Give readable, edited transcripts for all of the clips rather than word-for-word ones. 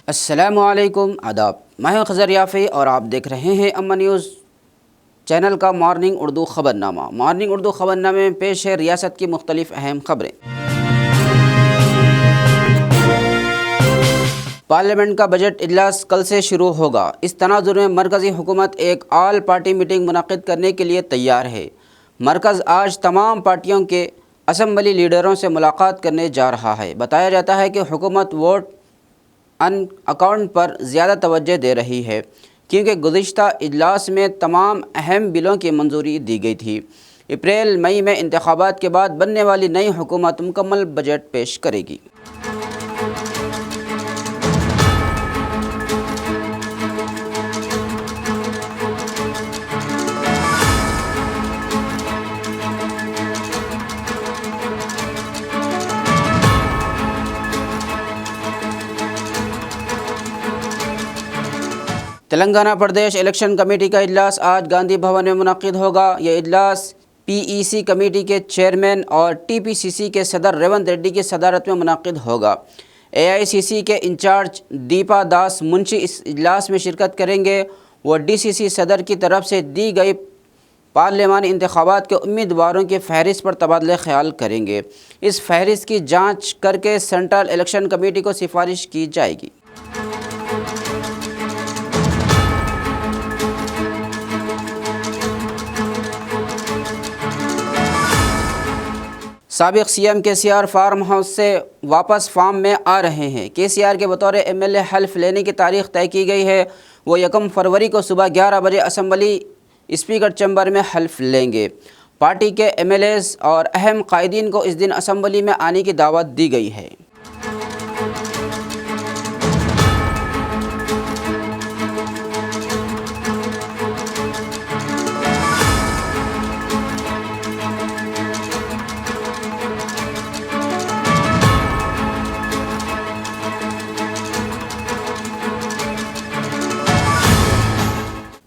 السلام علیکم آداب، میں ہوں خضر یافی اور آپ دیکھ رہے ہیں اما نیوز چینل کا مارننگ اردو خبرنامہ۔ مارننگ اردو خبرنامے میں پیش ہے ریاست کی مختلف اہم خبریں۔ پارلیمنٹ کا بجٹ اجلاس کل سے شروع ہوگا۔ اس تناظر میں مرکزی حکومت ایک آل پارٹی میٹنگ منعقد کرنے کے لیے تیار ہے۔ مرکز آج تمام پارٹیوں کے اسمبلی لیڈروں سے ملاقات کرنے جا رہا ہے۔ بتایا جاتا ہے کہ حکومت ووٹ ان اکاؤنٹ پر زیادہ توجہ دے رہی ہے، کیونکہ گزشتہ اجلاس میں تمام اہم بلوں کی منظوری دی گئی تھی۔ اپریل مئی میں انتخابات کے بعد بننے والی نئی حکومت مکمل بجٹ پیش کرے گی۔ تلنگانہ پردیش الیکشن کمیٹی کا اجلاس آج گاندھی بھون میں منعقد ہوگا۔ یہ اجلاس پی ای سی کمیٹی کے چیئرمین اور ٹی پی سی سی کے صدر ریونت ریڈی کی صدارت میں منعقد ہوگا۔ اے آئی سی سی کے انچارج دیپا داس منشی اس اجلاس میں شرکت کریں گے۔ وہ ڈی سی سی صدر کی طرف سے دی گئی پارلیمانی انتخابات کے امیدواروں کی فہرست پر تبادلہ خیال کریں گے۔ اس فہرست کی جانچ کر کے سینٹرل الیکشن کمیٹی کو سفارش کی جائے گی۔ سابق سی ایم کے سی آر فارم ہاؤس سے واپس فارم میں آ رہے ہیں۔ کے سی آر کے بطور ایم ایل اے حلف لینے کی تاریخ طے کی گئی ہے۔ وہ 1 فروری کو صبح 11 بجے اسمبلی اسپیکر چیمبر میں حلف لیں گے۔ پارٹی کے ایم ایل ایز اور اہم قائدین کو اس دن اسمبلی میں آنے کی دعوت دی گئی ہے۔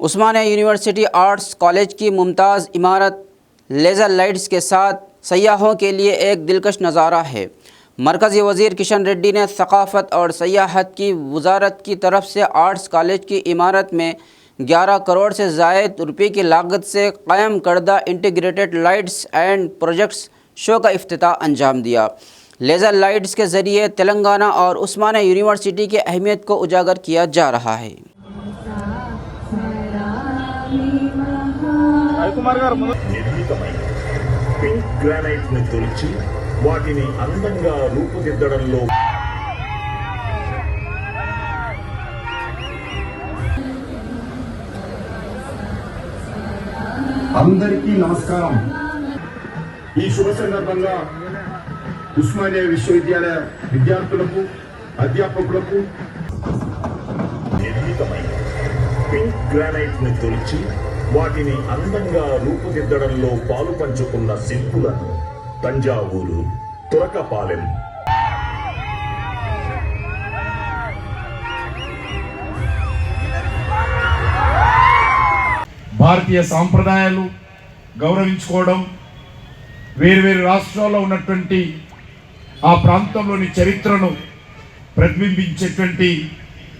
عثمانیہ یونیورسٹی آرٹس کالج کی ممتاز عمارت لیزر لائٹس کے ساتھ سیاحوں کے لیے ایک دلکش نظارہ ہے۔ مرکزی وزیر کشن ریڈی نے ثقافت اور سیاحت کی وزارت کی طرف سے آرٹس کالج کی عمارت میں 11 کروڑ سے زائد روپے کی لاگت سے قائم کردہ انٹیگریٹڈ لائٹس اینڈ پروجیکٹس شو کا افتتاح انجام دیا۔ لیزر لائٹس کے ذریعے تلنگانہ اور عثمانیہ یونیورسٹی کی اہمیت کو اجاگر کیا جا رہا ہے۔ నిర్మితమైన పింక్ గ్రానైట్ ను తొలిచి వాటిని అందంగా రూపుదిద్దడంలో అందరికీ నమస్కారం। ఈ శుభ సందర్భంగా ఉస్మానియా విశ్వవిద్యాలయ విద్యార్థులకు అధ్యాపకులకు నిర్మితమైన పింక్ గ్రానైట్ ను తొలిచి వాటిని అందంగా రూపుదిద్దడంలో పాలు పంచుకున్న శిల్పులను తంజావూరు, తురకపాలెం, భారతీయ సాంప్రదాయాలు గౌరవించుకోవడం, వేర్వేరు రాష్ట్రాల్లో ఉన్నటువంటి ఆ ప్రాంతంలోని చరిత్రను ప్రతిబింబించేటువంటి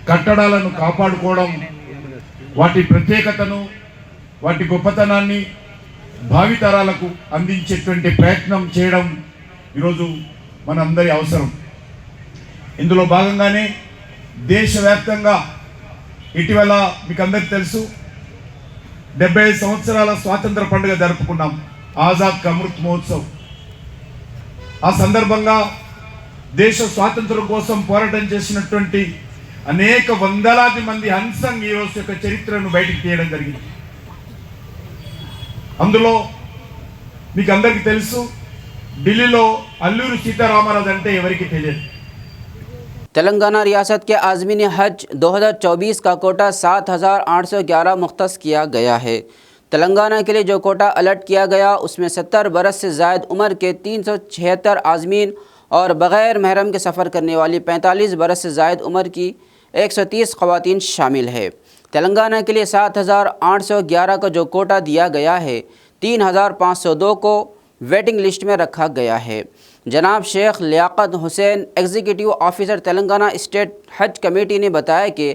కట్టడాలను కాపాడుకోవడం, వాటి ప్రత్యేకతను, వాటి గొప్పతనాన్ని భావితరాలకు అందించేటువంటి ప్రయత్నం చేయడం ఈరోజు మనందరి అవసరం। ఇందులో భాగంగానే దేశవ్యాప్తంగా ఇటీవల మీకు అందరికీ తెలుసు 75 సంవత్సరాల స్వాతంత్ర పండుగ జరుపుకున్నాం, ఆజాద్ కా అమృత్ మహోత్సవ్। ఆ సందర్భంగా దేశ స్వాతంత్రం కోసం పోరాటం చేసినటువంటి అనేక వందలాది మంది అన్సంగ్ హీరోస్ యొక్క చరిత్రను బయటికి తీయడం జరిగింది। అందులో మీకు అందరికీ తెలుసు, ఢిల్లీలో అల్లూరి సీతారామరాజు అంటే ఎవరికి తెలియదు। تلنگانہ ریاست کے عازمین حج 2024 کا کوٹا 7,811 مختص کیا گیا ہے۔ تلنگانہ کے لیے جو کوٹا الٹ کیا گیا اس میں 70 برس سے زائد عمر کے 376 عازمین اور بغیر محرم کے سفر کرنے والی 45 برس سے زائد عمر کی 130 خواتین شامل ہے۔ تلنگانہ کے لیے 7,811 کا جو کوٹا دیا گیا ہے، 3,502 کو ویٹنگ لسٹ میں رکھا گیا ہے۔ جناب شیخ لیاقت حسین ایگزیکٹو آفیسر تلنگانہ اسٹیٹ حج کمیٹی نے بتایا کہ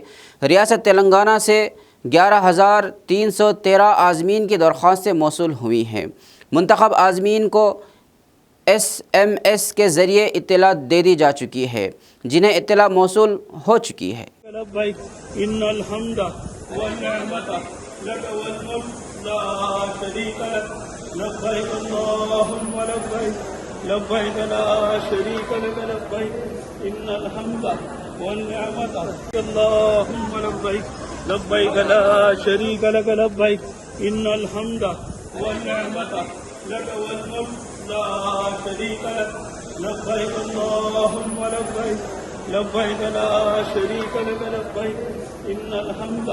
ریاست تلنگانہ سے 11,313 عازمین کی درخواستیں موصول ہوئی ہیں۔ منتخب عازمین کو SMS کے ذریعے اطلاع دے دی جا چکی ہے، جنہیں اطلاع موصول ہو چکی ہے۔ لبیک ان الحمد والنعمت لک والملک لا شریک لک لبیک اللہم لبیک لبیک لا شریک لک لبیک ان الحمد والنعمت اللہم لبیک لبیک لا شریک لک لبیک ان الحمد والنعمت لک والملک لا شریک لک لبیک اللہم لبیک لبیک لا شریک لک لبیک ان الحمد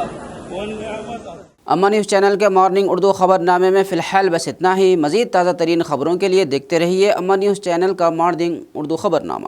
والنعمت۔ اما نیوز چینل کے مارننگ اردو خبر نامے میں فی الحال بس اتنا ہی۔ مزید تازہ ترین خبروں کے لیے دیکھتے رہیے اما نیوز چینل کا مارننگ اردو خبر نامہ۔